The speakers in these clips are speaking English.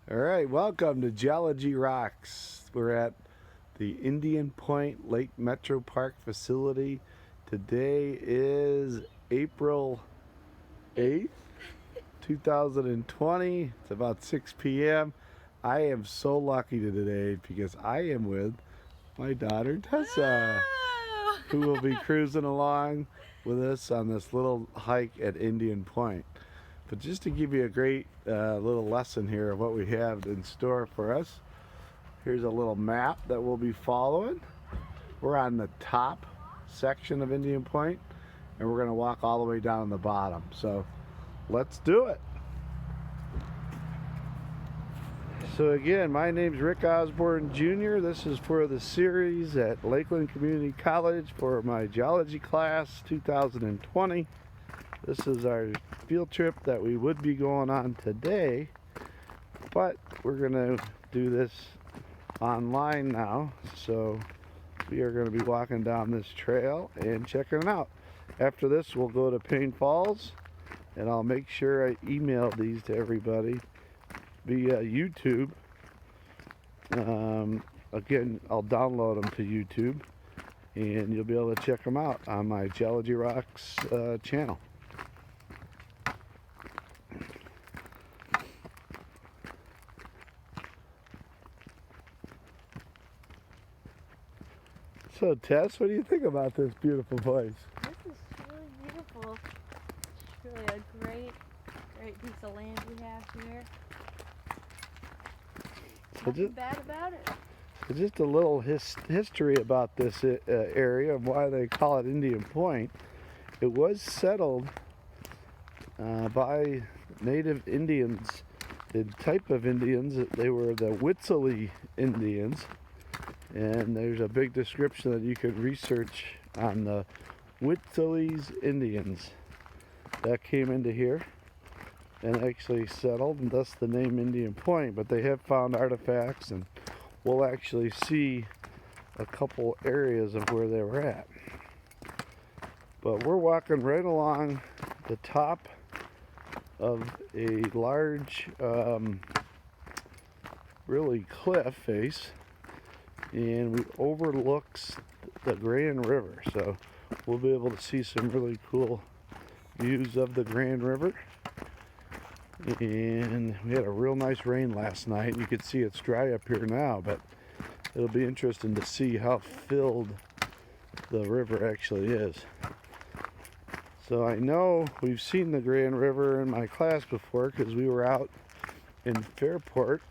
All right, welcome to Geology Rocks. We're at the Indian Point Lake Metropark facility. Today is April 8th, 2020. It's about 6 p.m. I am so lucky today because I am with my daughter Tessa, who will be cruising along with us on this little hike at Indian Point. But just to give you a great little lesson here of what we have in store for us, here's a little map that we'll be following. We're on the top section of Indian Point, and we're going to walk all the way down the bottom. So let's do it. So again, my name's Rick Osborne Jr. This is for the series at Lakeland Community College for my geology class 2020. This is our field trip that we would be going on today, but we're going to do this online now. So we are going to be walking down this trail and checking it out. After this, we'll go to Payne Falls, and I'll make sure I email these to everybody via YouTube. Again, I'll download them to YouTube, and you'll be able to check them out on my Geology Rocks channel. So Tess, what do you think about this beautiful place? This is really beautiful. It's really a great piece of land we have here. Nothing bad about it. Just a little history about this area and why they call it Indian Point. It was settled by native Indians. The type of Indians, they were the Witsley Indians. And there's a big description that you could research on the Witsley's Indians that came into here and actually settled, and thus the name Indian Point. But they have found artifacts, and we'll actually see a couple areas of where they were at. But we're walking right along the top of a large, really cliff face, and we overlooks the Grand River, so we'll be able to see some really cool views of the Grand River. And we had a real nice rain last night. You can see it's dry up here now, but it'll be interesting to see how filled the river actually is. So I know we've seen the Grand River in my class before because we were out in Fairport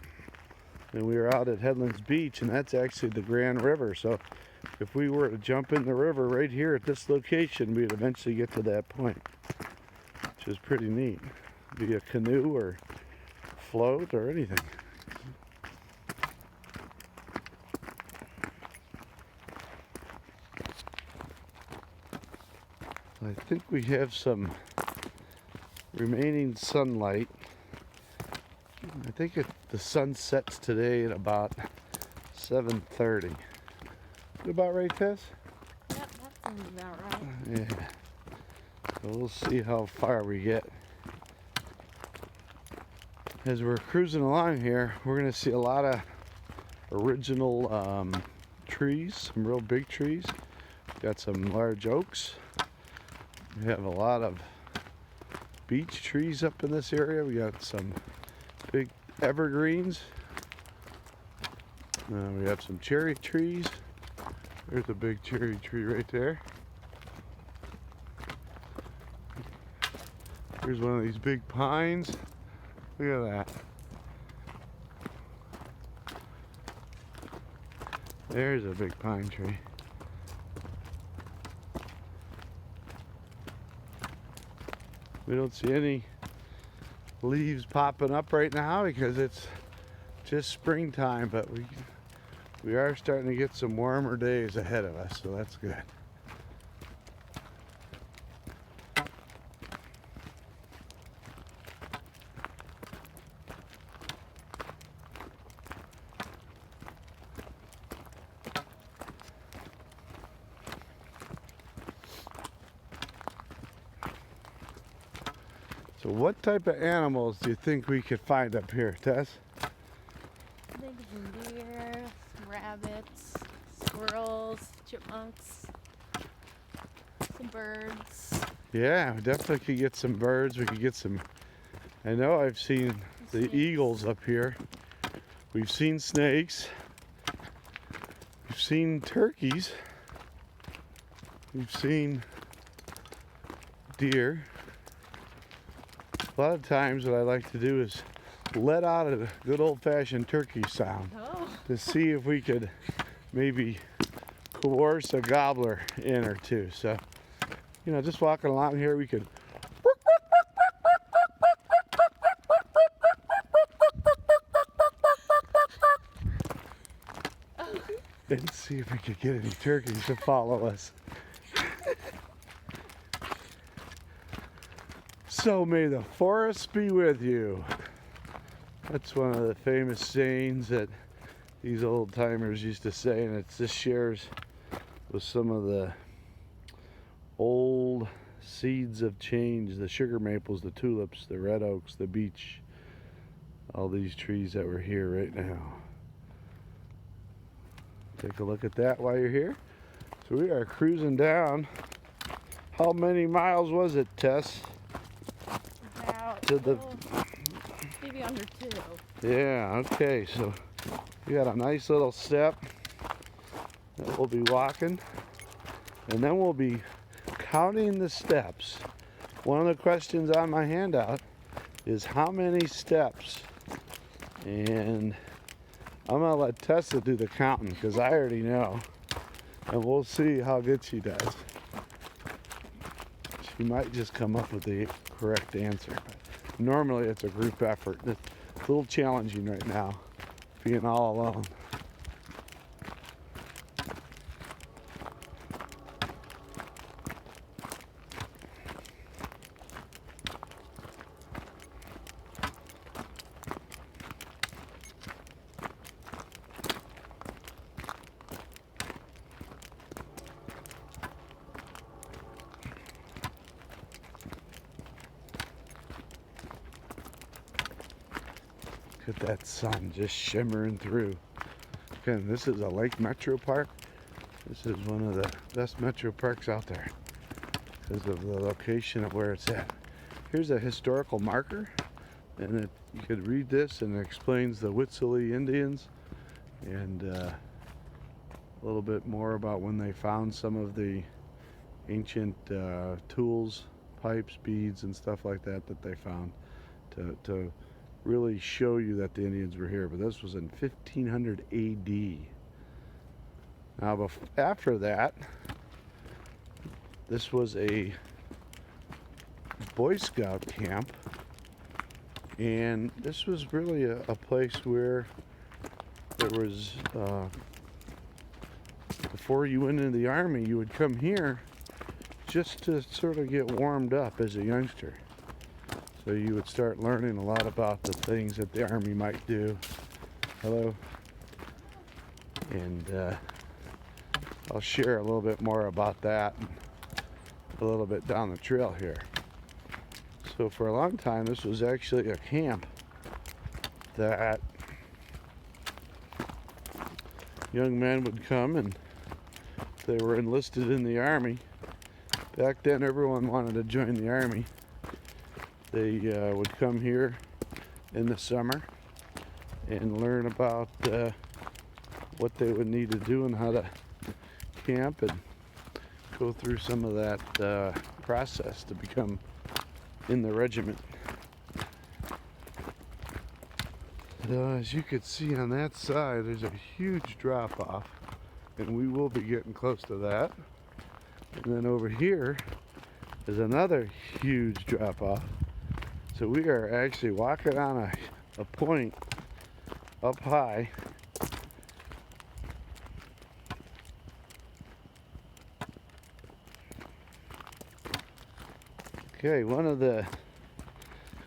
and we were out at Headlands Beach, and that's actually the Grand River. So if we were to jump in the river right here at this location, we'd eventually get to that point, which is pretty neat. Be a canoe or float or anything. I think we have some remaining sunlight. I think the sun sets today at about 7:30. About right, Tess? Yep, that sounds about right. Yeah. So we'll see how far we get. As we're cruising along here, we're going to see a lot of original trees, some real big trees. Got some large oaks. We have a lot of beech trees up in this area. We got some big evergreens. We have some cherry trees. There's a big cherry tree right there. Here's one of these big pines. Look at that. There's a big pine tree. We don't see any leaves popping up right now because it's just springtime, but we are starting to get some warmer days ahead of us, so that's good. So what type of animals do you think we could find up here, Tess? Maybe some deer, some rabbits, squirrels, chipmunks, some birds. Yeah, we definitely could get some birds. We could get some. I know I've seen the Snakes. eagles up here. We've seen snakes. We've seen turkeys. We've seen deer. A lot of times what I like to do is let out a good old-fashioned turkey sound Oh. to see if we could maybe coerce a gobbler in or two. So, you know, just walking along here, we could and see if we could get any turkeys to follow us. So may the forest be with you. That's one of the famous sayings that these old timers used to say, and it just shares with some of the old seeds of change, the sugar maples, the tulips, the red oaks, the beech, all these trees that were here right now. Take a look at that while you're here. So we are cruising down. How many miles was it, Tess? About, To the maybe under 2. Yeah, okay, so we got a nice little step that we'll be walking, and then we'll be counting the steps. One of the questions on my handout is how many steps, and I'm gonna let Tessa do the counting because I already know, and we'll see how good she does. She might just come up with the correct answer, but normally it's a group effort. It's a little challenging right now, being all alone. Look at that sun just shimmering through. Again, this is a Lake Metropark. This is one of the best metro parks out there because of the location of where it's at. Here's a historical marker, and you could read this, and it explains the Witsley Indians and a little bit more about when they found some of the ancient tools, pipes, beads, and stuff like that that they found to really show you that the Indians were here. But this was in 1500 AD. Now, after that, this was a Boy Scout camp, and this was really a place where there was, before you went into the Army, you would come here just to sort of get warmed up as a youngster. So you would start learning a lot about the things that the Army might do. Hello. And I'll share a little bit more about that a little bit down the trail here. So for a long time, this was actually a camp that young men would come, and they were enlisted in the Army. Back then, everyone wanted to join the Army. They would come here in the summer and learn about what they would need to do and how to camp, and go through some of that process to become in the regiment. As you could see on that side, there's a huge drop off, and we will be getting close to that. And then over here is another huge drop off. So we are actually walking on a point up high. Okay, one of the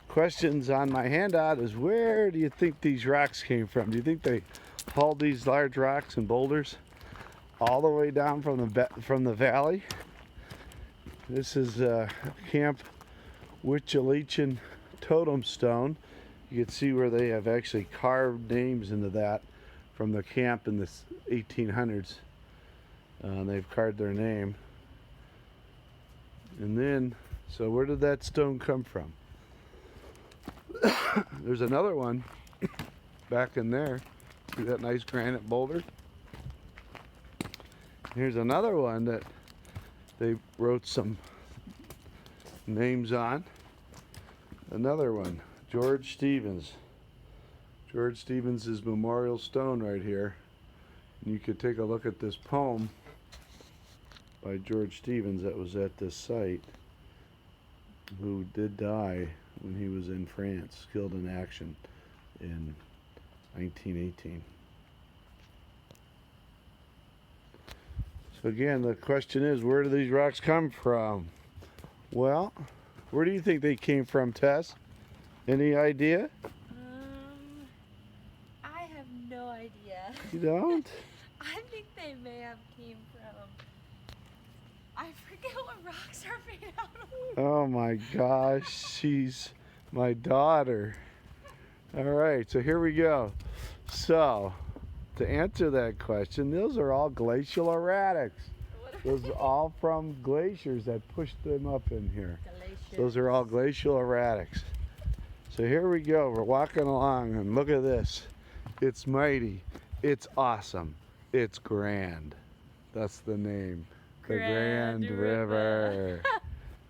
questions on my handout is, where do you think these rocks came from? Do you think they hauled these large rocks and boulders all the way down from the valley? This is Camp Wichelichen Totem Stone, You can see where they have actually carved names into that from the camp in the 1800s. They've carved their name. And then, so where did that stone come from? There's another one back in there. See that nice granite boulder? Here's another one that they wrote some names on. Another one, George Stevens. George Stevens' memorial stone right here. And you could take a look at this poem by George Stevens that was at this site, who did die when he was in France, killed in action in 1918. So again, the question is, where do these rocks come from? Well, where do you think they came from, Tess? Any idea? I have no idea. You don't? I think they may have came from, I forget what rocks are made out of. Oh my gosh, she's my daughter. All right, so here we go. So, to answer that question, those are all glacial erratics. Those are all from glaciers that pushed them up in here. Glaciers. Those are all glacial erratics. So here we go. We're walking along and look at this. It's mighty. It's awesome. It's grand. That's the name. The Grand River.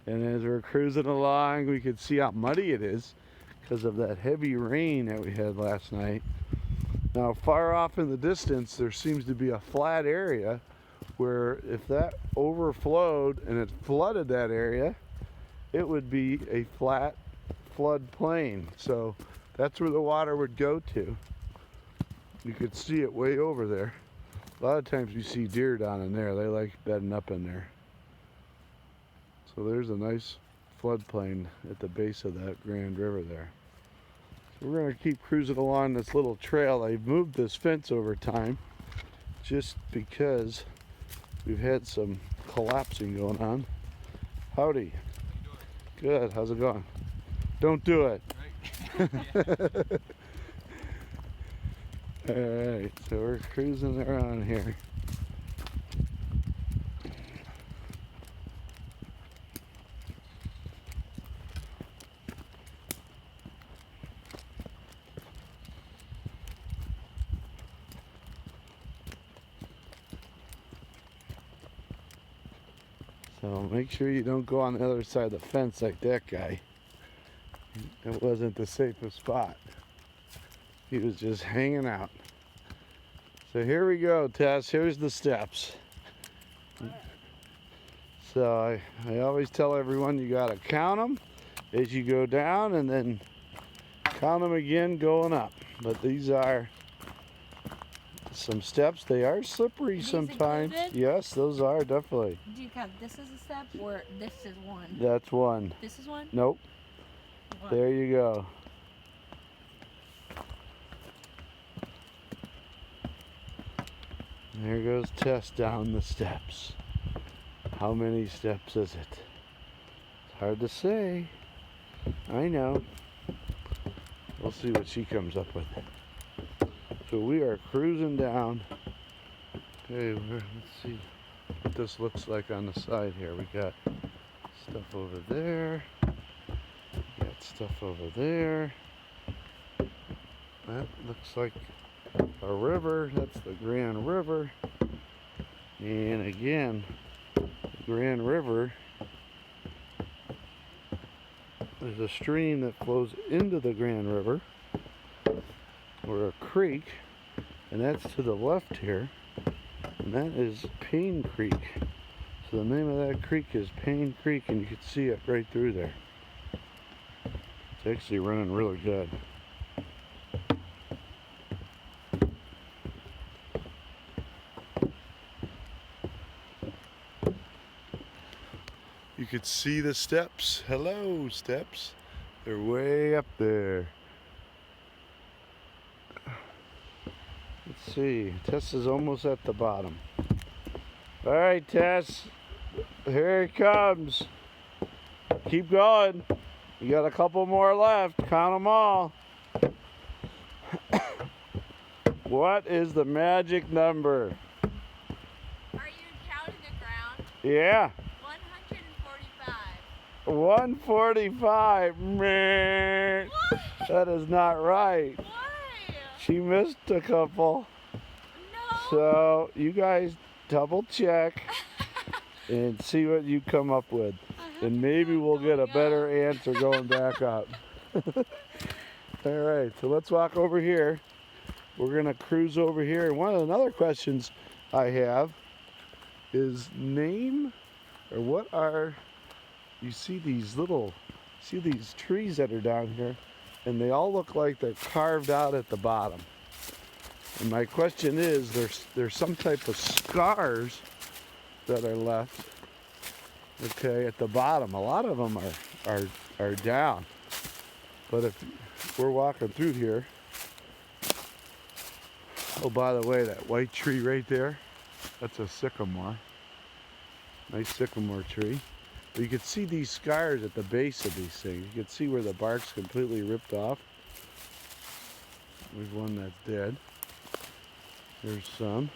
And as we're cruising along, we can see how muddy it is because of that heavy rain that we had last night. Now, far off in the distance, there seems to be a flat area where if that overflowed and it flooded that area, it would be a flat flood plain. So that's where the water would go to. You could see it way over there. A lot of times you see deer down in there. They like bedding up in there. So there's a nice floodplain at the base of that Grand River there. So we're going to keep cruising along this little trail. I've moved this fence over time just because we've had some collapsing going on. Howdy. Good. How's it going? Don't do it. Alright, so we're cruising around here. So make sure you don't go on the other side of the fence like that guy. It wasn't the safest spot. He was just hanging out. So here we go, Tess. Here's the steps. So I always tell everyone you gotta count them as you go down and then count them again going up. But these are some steps. They are slippery sometimes. Included? Yes, those are definitely. Do you count this as a step or this is one? That's one. This is one? Nope. One. There you go. There goes Tess down the steps. How many steps is it? It's hard to say. I know. We'll see what she comes up with. So we are cruising down. Okay, let's see what this looks like on the side here. We got stuff over there. Got stuff over there. That looks like a river. That's the Grand River. And again, the Grand River, there's a stream that flows into the Grand River, or a creek, and that's to the left here, and that is Payne Creek. So the name of that creek is Payne Creek, and you can see it right through there. It's actually running really good. You could see the steps. Hello, steps. They're way up there. Let's see. Tess is almost at the bottom. All right, Tess. Here it comes. Keep going. You got a couple more left. Count them all. What is the magic number? Are you counting the ground? Yeah. 145. 145. Meh. What? That is not right. Why? She missed a couple. No. So you guys double check and see what you come up with. And maybe we'll get a better answer going back up. All right, so let's walk over here. We're gonna cruise over here. And one of the other questions I have is name, or what are, you see these trees that are down here, and they all look like they're carved out at the bottom. And my question is, there's some type of scars that are left, okay, at the bottom. A lot of them are down. But if we're walking through here, oh, by the way, that white tree right there, that's a sycamore. Nice sycamore tree. But you can see these scars at the base of these things. You can see where the bark's completely ripped off. There's one that's dead. There's some.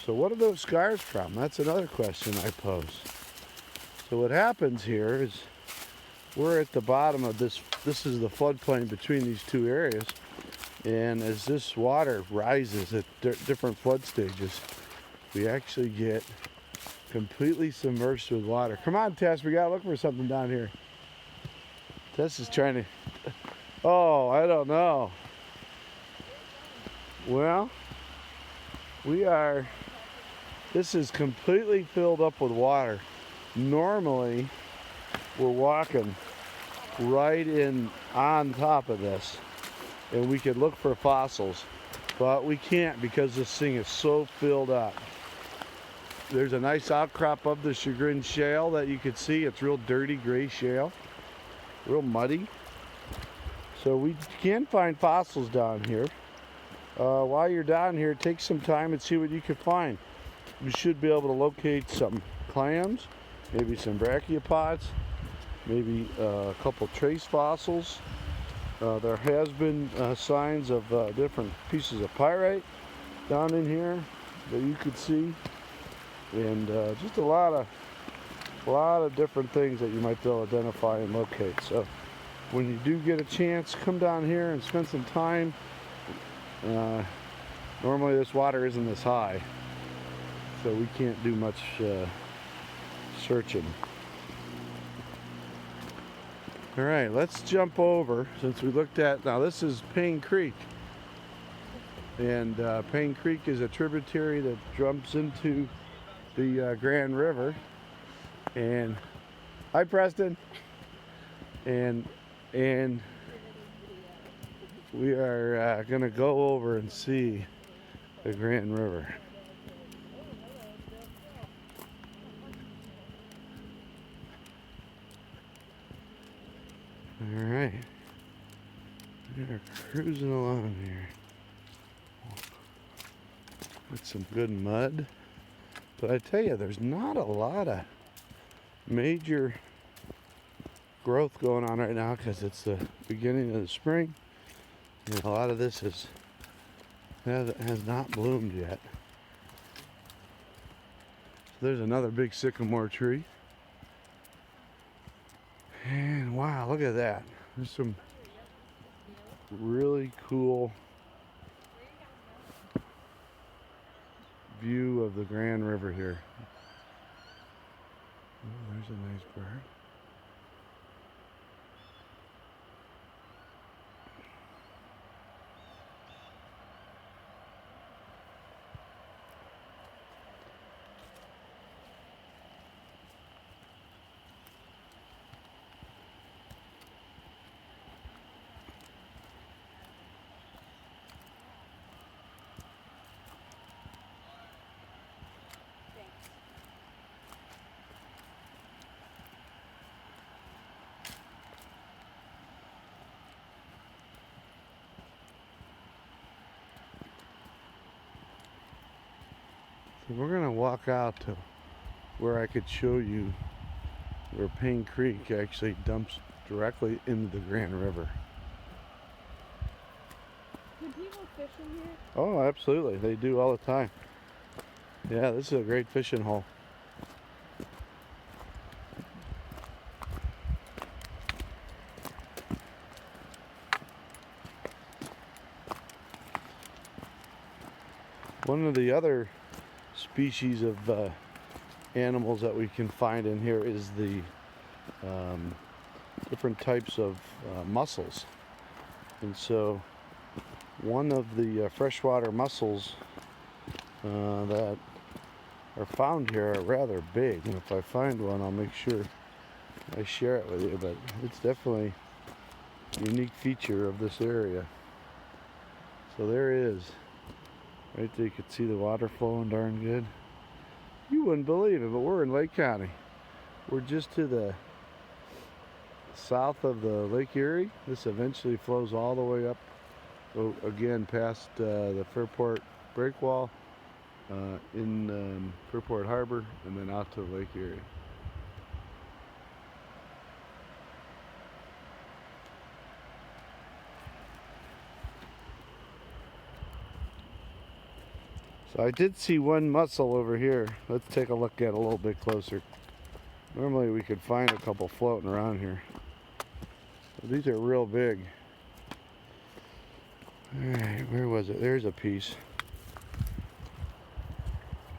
So what are those scars from? That's another question I pose. So what happens here is we're at the bottom of this. This is the floodplain between these two areas. And as this water rises at different flood stages, we actually get completely submerged with water. Come on, Tess, we gotta look for something down here. Tess is trying to, oh, I don't know. Well, this is completely filled up with water. Normally, we're walking right in on top of this, and we could look for fossils, but we can't because this thing is so filled up. There's a nice outcrop of the Chagrin shale that you could see. It's real dirty gray shale, real muddy. So we can find fossils down here. While you're down here, take some time and see what you can find. You should be able to locate some clams, maybe some brachiopods, maybe a couple trace fossils. There has been signs of different pieces of pyrite down in here that you could see, and just a lot of different things that you might be able to identify and locate. So when you do get a chance, come down here and spend some time. Normally this water isn't this high, so we can't do much searching. All right, let's jump over, since we looked at, now this is Payne Creek. And Payne Creek is a tributary that jumps into the Grand River. And, hi Preston. And we are gonna go over and see the Grand River. All right, we're cruising along here with some good mud, but I tell you, there's not a lot of major growth going on right now because it's the beginning of the spring, and a lot of this has not bloomed yet. So there's another big sycamore tree. And wow, look at that. There's some really cool view of the Grand River here. Oh, there's a nice bird. So we're gonna walk out to where I could show you where Payne Creek actually dumps directly into the Grand River. Can people fish in here? Oh, absolutely. They do all the time. Yeah, this is a great fishing hole. One of the other species of animals that we can find in here is the different types of mussels. And so one of the freshwater mussels that are found here are rather big. And if I find one, I'll make sure I share it with you. But it's definitely a unique feature of this area. So there it is. Right there you can see the water flowing darn good. You wouldn't believe it, but we're in Lake County. We're just to the south of the Lake Erie. This eventually flows all the way up, again, past the Fairport Breakwall in Fairport Harbor, and then out to Lake Erie. So I did see one mussel over here. Let's take a look at it a little bit closer. Normally we could find a couple floating around here. But these are real big. Alright, where was it? There's a piece.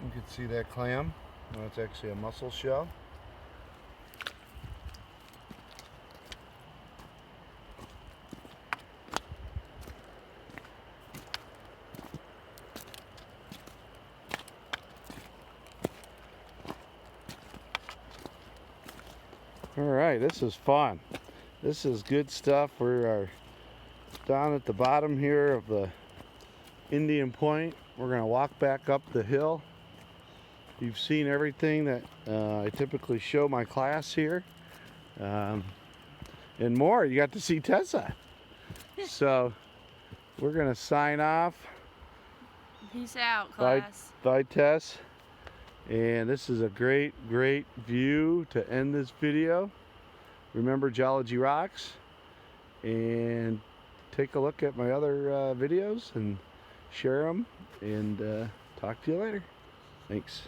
You can see that clam. Well, it's actually a mussel shell. Alright, this is fun. This is good stuff. We are down at the bottom here of the Indian Point. We're going to walk back up the hill. You've seen everything that I typically show my class here. And more. You got to see Tessa. So we're going to sign off. Peace out, class. Bye, Tess. And this is a great view to end this video. Remember, Geology rocks. And take a look at my other videos and share them. And talk to you later. Thanks.